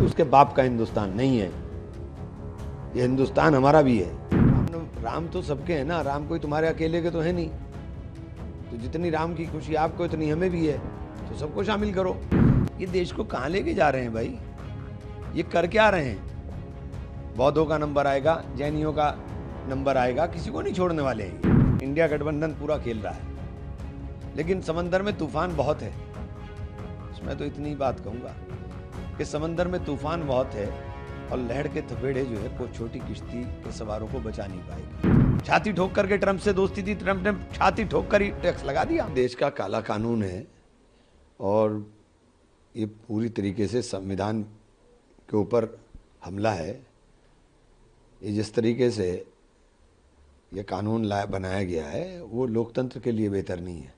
उसके बाप का हिंदुस्तान नहीं है, ये हिंदुस्तान हमारा भी है। राम तो सबके हैं ना, राम कोई तुम्हारे अकेले के तो है नहीं। तो जितनी राम की खुशी आपको इतनी हमें भी है, तो सबको शामिल करो। ये देश को कहाँ लेके जा रहे हैं भाई, ये कर क्या रहे हैं? बौद्धों का नंबर आएगा, जैनियों का नंबर आएगा, किसी को नहीं छोड़ने वाले हैं। इंडिया गठबंधन पूरा खेल रहा है, लेकिन समंदर में तूफान बहुत है। मैं तो इतनी बात कहूंगा कि समंदर में तूफान बहुत है और लहर के थपेड़े जो है कोई छोटी किश्ती के सवारों को बचा नहीं पाएगी। छाती ठोक करके ट्रंप से दोस्ती थी, ट्रंप ने छाती ठोक कर ही टैक्स लगा दिया। देश का काला कानून है और ये पूरी तरीके से संविधान के ऊपर हमला है। ये जिस तरीके से ये कानून बनाया गया है वो लोकतंत्र के लिए बेहतर नहीं है।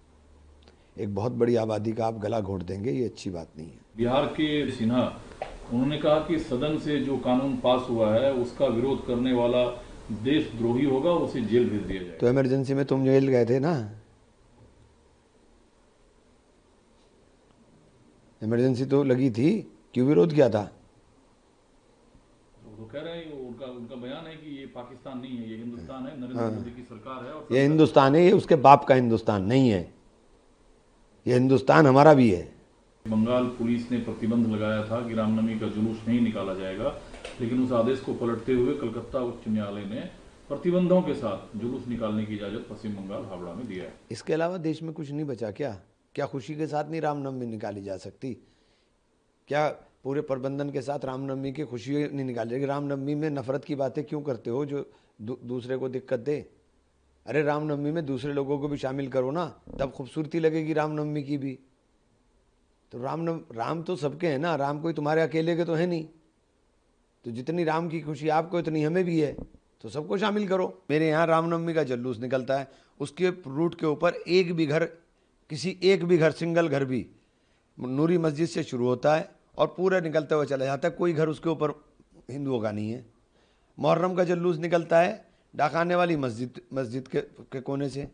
एक बहुत बड़ी आबादी का आप गला घोट देंगे, ये अच्छी बात नहीं है। बिहार के सिन्हा उन्होंने कहा कि सदन से जो कानून पास हुआ है उसका विरोध करने वाला देशद्रोही होगा, उसे जेल भेज दिया जाएगा। तो इमरजेंसी में तुम जेल गए थे ना, इमरजेंसी तो लगी थी, क्यों विरोध किया था? तो कह रहे हैं, उनका बयान है कि ये पाकिस्तान नहीं है, ये हिंदुस्तान है, नरेंद्र मोदी की सरकार है और ये हिंदुस्तान है, ये उसके बाप का हिंदुस्तान नहीं है, ये हिंदुस्तान हमारा भी है। बंगाल पुलिस ने प्रतिबंध लगाया था कि रामनवमी का जुलूस नहीं निकाला जाएगा, लेकिन उस आदेश को पलटते हुए कलकत्ता उच्च न्यायालय ने प्रतिबंधों के साथ जुलूस निकालने की इजाजत पश्चिम बंगाल हावड़ा में दिया है। इसके अलावा देश में कुछ नहीं बचा क्या? क्या खुशी के साथ नहीं रामनवमी निकाली जा सकती? क्या पूरे प्रबंधन के साथ रामनवमी की खुशी नहीं निकाली जाएगी? रामनवमी में नफरत की बातें क्यों करते हो जो दूसरे को दिक्कत दे? अरे रामनवमी में दूसरे लोगों को भी शामिल करो ना, तब खूबसूरती लगेगी रामनवमी की भी। तो राम तो सबके हैं ना, राम कोई तुम्हारे अकेले के तो है नहीं। तो जितनी राम की खुशी आपको इतनी हमें भी है, तो सबको शामिल करो। मेरे यहाँ रामनवमी का जुलूस निकलता है, उसके रूट के ऊपर एक भी घर सिंगल घर भी नूरी मस्जिद से शुरू होता है और पूरा निकलते हुए चला जाता है, कोई घर उसके ऊपर हिंदुओं का नहीं है। मुहर्रम का जुलूस निकलता है डाकाने वाली मस्जिद के कोने से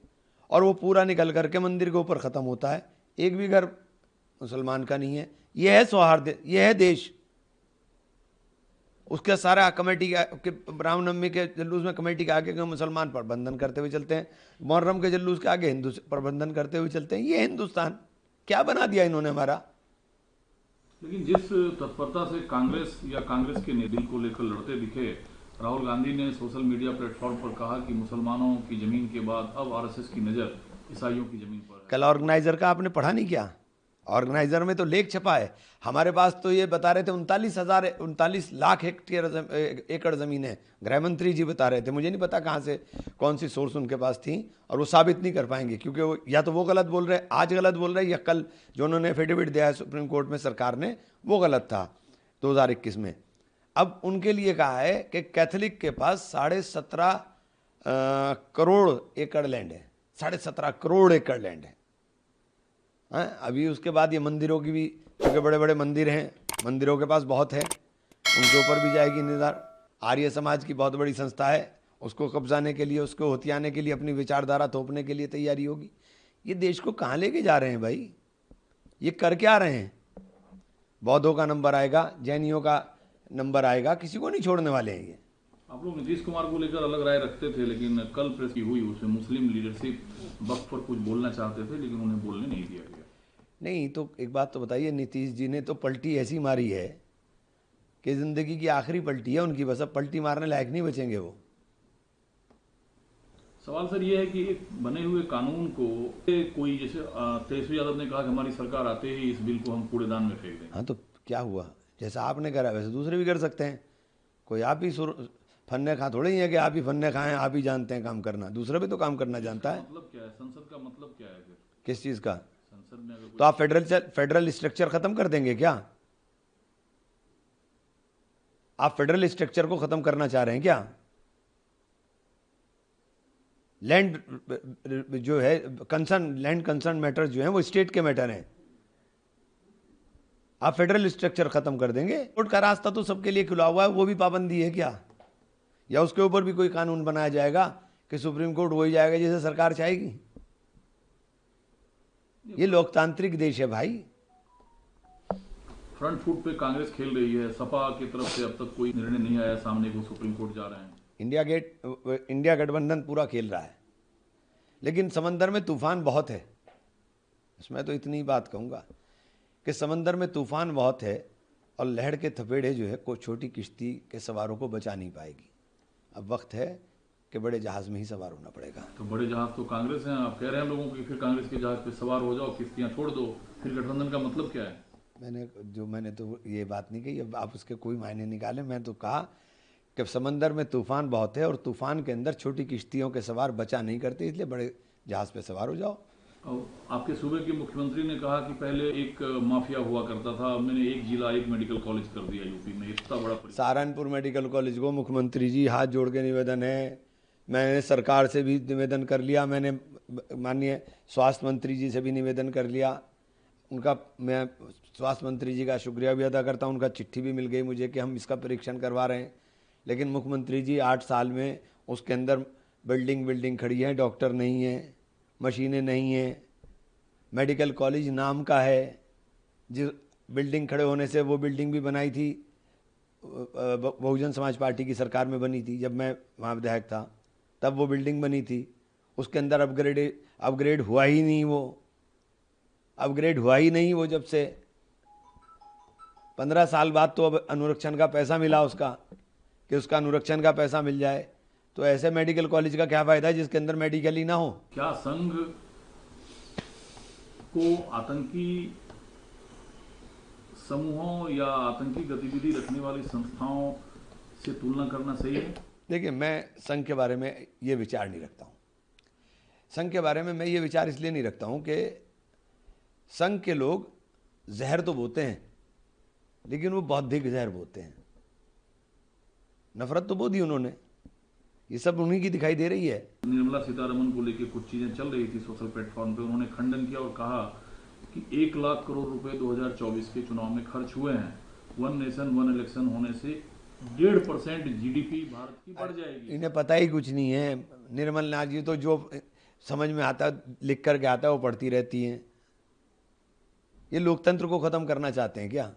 और वो पूरा निकल करके मंदिर के ऊपर ख़त्म होता है, एक भी घर मुसलमान का नहीं है। यह है सौहार्द, यह है देश। उसके सारा कमेटी के रामनवमी के जुलूस में कमेटी के आगे मुसलमान प्रबंधन करते हुए चलते हैं, मुहर्रम के जुलूस के आगे हिंदू प्रबंधन करते हुए चलते हैं। ये हिंदुस्तान क्या बना दिया इन्होंने हमारा। लेकिन जिस तत्परता से कांग्रेस या कांग्रेस के बिल को लेकर लड़ते दिखे, राहुल गांधी ने सोशल मीडिया प्लेटफॉर्म पर कहा कि मुसलमानों की जमीन के बाद अब आरएसएस की नज़र ईसाइयों की जमीन पर है। कल ऑर्गेनाइजर का आपने पढ़ा नहीं क्या? ऑर्गेनाइजर में तो लेख छपा है। हमारे पास तो ये बता रहे थे 39 लाख एकड़ ज़मीन है। गृह मंत्री जी बता रहे थे, मुझे नहीं पता कहाँ से कौन सी सोर्स उनके पास थी, और वो साबित नहीं कर पाएंगे क्योंकि वो या तो वो गलत बोल रहे, आज गलत बोल रहे, या कल जो उन्होंने एफिडेविट दिया है सुप्रीम कोर्ट में सरकार ने वो गलत था 2021 में। अब उनके लिए कहा है कि कैथोलिक के पास 17.5 करोड़ एकड़ लैंड है, 17.5 करोड़ एकड़ लैंड है। अभी उसके बाद ये मंदिरों की भी, क्योंकि बड़े बड़े मंदिर हैं, मंदिरों के पास बहुत है, उनके ऊपर भी जाएगी निगाह। आर्य समाज की बहुत बड़ी संस्था है, उसको कब्जाने के लिए, उसको हथियाने के लिए, अपनी विचारधारा थोपने के लिए तैयारी होगी। ये देश को कहाँ लेके जा रहे हैं भाई, ये कर क्या रहे हैं? बौद्धों का नंबर आएगा, जैनियों का नंबर आएगा, किसी को नहीं छोड़ने वाले हैं ये। आप लोग नीतीश कुमार को लेकर अलग राय रखते थे, लेकिन कल प्रेस की हुई, उसमें मुस्लिम लीडरशिप वक्त पर कुछ बोलना चाहते थे लेकिन उन्हें बोलने नहीं दिया गया। नहीं तो एक बात तो बताइए, नीतीश जी ने तो पलटी ऐसी मारी है कि जिंदगी की आखिरी पलटी है उनकी, बस अब पलटी मारने लायक नहीं बचेंगे वो। सवाल सर ये है कि एक बने हुए कानून को कोई, जैसे तेजस्वी यादव ने कहा कि हमारी सरकार आते ही इस बिल को हम कूड़ेदान में फेंक देंगे। हाँ तो क्या हुआ, जैसा आपने करा वैसे दूसरे भी कर सकते हैं। कोई आप ही फन्ने खा थोड़े ही है कि आप ही फन्ने खाएं, आप ही जानते हैं काम करना, दूसरा भी तो काम करना जानता है। मतलब क्या है, संसद का मतलब क्या है फिर? किस चीज़ का? संसद में अगर तो आप फेडरल स्ट्रक्चर खत्म कर देंगे क्या? आप फेडरल स्ट्रक्चर को खत्म करना चाह रहे हैं क्या? लैंड जो है लैंड कंसर्न मैटर्स जो हैं वो स्टेट के मैटर हैं। आप फेडरल स्ट्रक्चर खत्म कर देंगे? कोर्ट का रास्ता तो सबके लिए खुला हुआ है, वो भी पाबंदी है क्या? या उसके ऊपर भी कोई कानून बनाया जाएगा कि सुप्रीम कोर्ट वही जाएगा जैसे सरकार चाहेगी? ये लोकतांत्रिक देश है भाई। फ्रंट फुट पे कांग्रेस खेल रही है, सपा की तरफ से अब तक कोई निर्णय नहीं आया सामने, वो सुप्रीम कोर्ट जा रहे हैं। इंडिया गठबंधन पूरा खेल रहा है, लेकिन समंदर में तूफान बहुत है। इसमें तो इतनी बात कहूँगा कि समंदर में तूफान बहुत है और लहर के थपेड़े जो है कोई छोटी किश्ती के सवारों को बचा नहीं पाएगी। अब वक्त है कि बड़े जहाज़ में ही सवार होना पड़ेगा। तो बड़े जहाज तो कांग्रेस हैं, आप कह रहे हैं लोगों को कि फिर कांग्रेस के जहाज पे सवार हो जाओ, किश्तियां छोड़ दो, फिर गठबंधन का मतलब क्या है? मैंने तो ये बात नहीं कही, अब आप उसके कोई मायने निकालें। मैं तो कहा कि समंदर में तूफान बहुत है और तूफान के अंदर छोटी किश्तियों के सवार बचा नहीं करते, इसलिए बड़े जहाज़ पे सवार हो जाओ। और आपके सूबे के मुख्यमंत्री ने कहा कि पहले एक माफिया हुआ करता था, अब मैंने एक जिला एक मेडिकल कॉलेज कर दिया यूपी में, इतना बड़ा सहारनपुर मेडिकल कॉलेज को मुख्यमंत्री जी हाथ जोड़ के निवेदन है, मैंने सरकार से भी निवेदन कर लिया, मैंने माननीय स्वास्थ्य मंत्री जी से भी निवेदन कर लिया। उनका मैं स्वास्थ्य मंत्री जी का शुक्रिया भी अदा करता हूँ, उनका चिट्ठी भी मिल गई मुझे कि हम इसका परीक्षण करवा रहे हैं। लेकिन मुख्यमंत्री जी 8 साल में उसके अंदर बिल्डिंग खड़ी है, डॉक्टर नहीं है, मशीनें नहीं हैं, मेडिकल कॉलेज नाम का है। जिस बिल्डिंग खड़े होने से वो बिल्डिंग भी बनाई थी बहुजन समाज पार्टी की सरकार में बनी थी, जब मैं वहाँ विधायक था तब वो बिल्डिंग बनी थी। उसके अंदर अपग्रेड हुआ ही नहीं, वो जब से 15 साल बाद तो अब अनुरक्षण का पैसा मिला उसका, कि उसका अनुरक्षण का पैसा मिल जाए। तो ऐसे मेडिकल कॉलेज का क्या फायदा है जिसके अंदर मेडिकल ही ना हो? क्या संघ को आतंकी समूहों या आतंकी गतिविधि रखने वाली संस्थाओं से तुलना करना सही है? देखिए, मैं संघ के बारे में ये विचार नहीं रखता हूँ। संघ के बारे में मैं ये विचार इसलिए नहीं रखता हूँ कि संघ के लोग जहर तो बोते हैं, लेकिन वो बौद्धिक जहर बोते हैं। नफरत तो बो दी उन्होंने, ये सब उन्हीं की दिखाई दे रही है। निर्मला सीतारमण को लेकर कुछ चीजें चल रही थी सोशल प्लेटफॉर्म पे, उन्होंने खंडन किया और कहा कि 1 लाख करोड़ रुपए 2024 के चुनाव में खर्च हुए हैं। वन नेशन वन इलेक्शन होने से 1.5% जीडीपी भारत की बढ़ जाएगी। इन्हें पता ही कुछ नहीं है। निर्मल नाथ जी तो जो समझ में आता लिख करके आता है वो पढ़ती रहती हैं। ये लोकतंत्र को खत्म करना चाहते हैं क्या?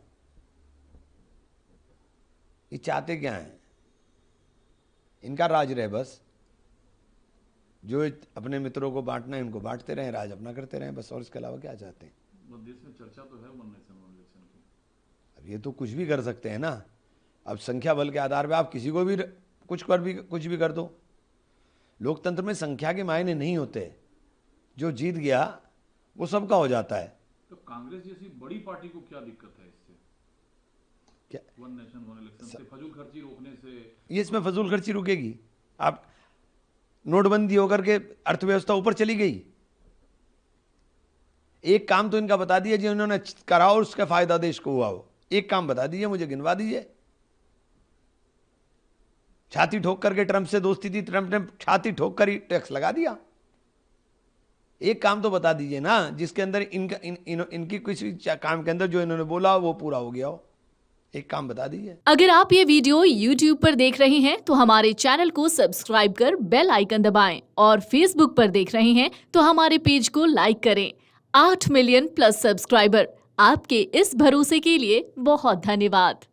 ये चाहते क्या हैं? इनका राज रहे बस, जो अपने मित्रों को बांटना है उनको बांटते रहें, राज अपना करते रहें बस, और इसके अलावा क्या चाहते हैं? देश में चर्चा तो है वन नेशन वन इलेक्शन की। अब ये तो कुछ भी कर सकते हैं ना। अब संख्या बल के आधार पे आप किसी को भी कुछ भी कर दो। लोकतंत्र में संख्या के मायने नहीं होते, जो जीत गया वो सबका हो जाता है। तो कांग्रेस जैसी बड़ी पार्टी को क्या दिक्कत है इससे? क्या वन नेशन वन इलेक्शन से, फजूल खर्ची रोकने से? ये इसमें फजूल खर्ची रुकेगी? आप नोटबंदी होकर के अर्थव्यवस्था ऊपर चली गई। एक काम तो इनका बता दिया जो इन्होंने करा और उसका फायदा देश को हुआ हो। एक काम बता दीजिए, मुझे गिनवा दीजिए। छाती ठोक करके ट्रंप से दोस्ती थी, ट्रंप ने छाती ठोक कर ही टैक्स लगा दिया। एक काम तो बता दीजिए ना जिसके अंदर इनकी किसी काम के अंदर जो इन्होंने बोला वो पूरा हो गया हो। एक काम बता दीजिए। अगर आप ये वीडियो YouTube पर देख रहे हैं तो हमारे चैनल को सब्सक्राइब कर बेल आइकन दबाएं, और Facebook पर देख रहे हैं तो हमारे पेज को लाइक करें। 8 मिलियन प्लस सब्सक्राइबर, आपके इस भरोसे के लिए बहुत धन्यवाद।